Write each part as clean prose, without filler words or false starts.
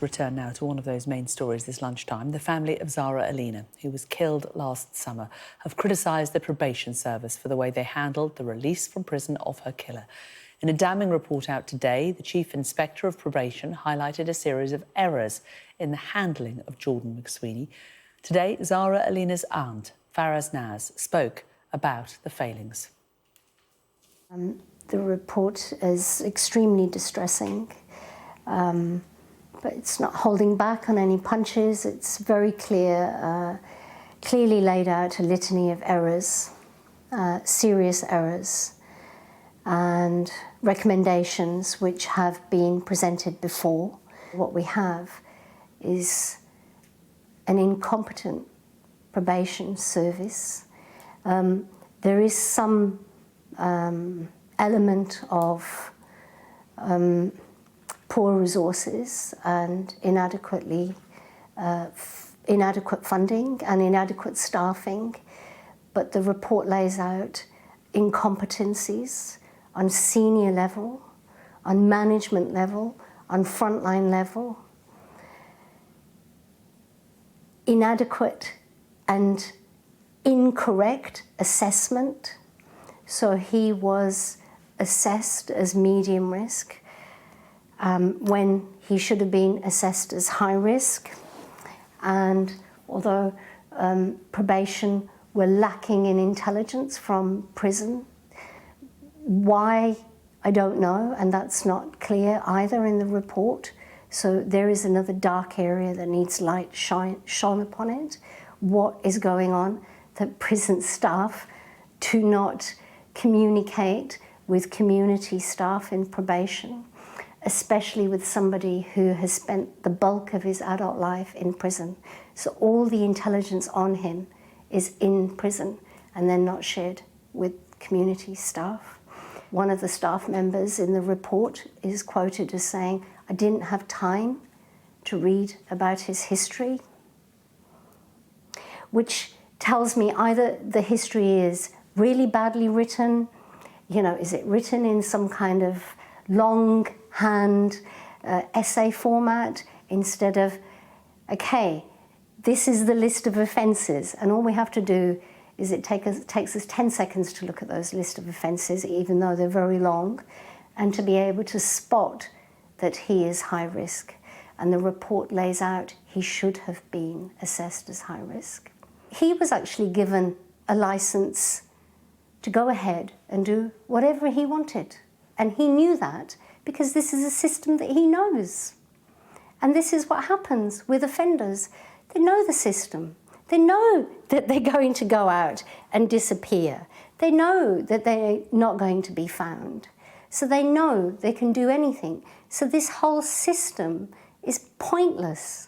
Return now to one of those main stories this lunchtime. The family of Zara Aleena, who was killed last summer, have criticised the Probation Service for the way they handled the release from prison of her killer. In a damning report out today, the Chief Inspector of Probation highlighted a series of errors in the handling of Jordan McSweeney. Today, Zara Aleena's aunt, Faraz Naz, spoke about the failings. The report is extremely distressing. But it's not holding back on any punches. It's very clear, clearly laid out a litany of errors, serious errors, and recommendations which have been presented before. What we have is an incompetent probation service. There is some element of poor resources and inadequate funding and inadequate staffing, but the report lays out incompetencies on senior level, on management level, on frontline level, inadequate and incorrect assessment. So he was assessed as medium risk when he should have been assessed as high risk. And although probation were lacking in intelligence from prison, why, I don't know, and that's not clear either in the report. So there is another dark area that needs light shone upon it. What is going on that prison staff do not communicate with community staff in probation, especially with somebody who has spent the bulk of his adult life in prison. So all the intelligence on him is in prison and then not shared with community staff. One of the staff members in the report is quoted as saying, "I didn't have time to read about his history," which tells me either the history is really badly written, is it written in some kind of longhand essay format instead of, okay, this is the list of offences, and all we have to do is it takes us 10 seconds to look at those list of offences, even though they're very long, and to be able to spot that he is high risk. And the report lays out he should have been assessed as high risk. He was actually given a licence to go ahead and do whatever he wanted. And he knew that because this is a system that he knows. And this is what happens with offenders. They know the system. They know that they're going to go out and disappear. They know that they're not going to be found. So they know they can do anything. So this whole system is pointless.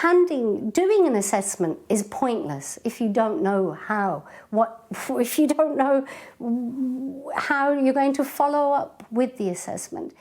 Doing an assessment is pointless if you don't know if you don't know how you're going to follow up with the assessment.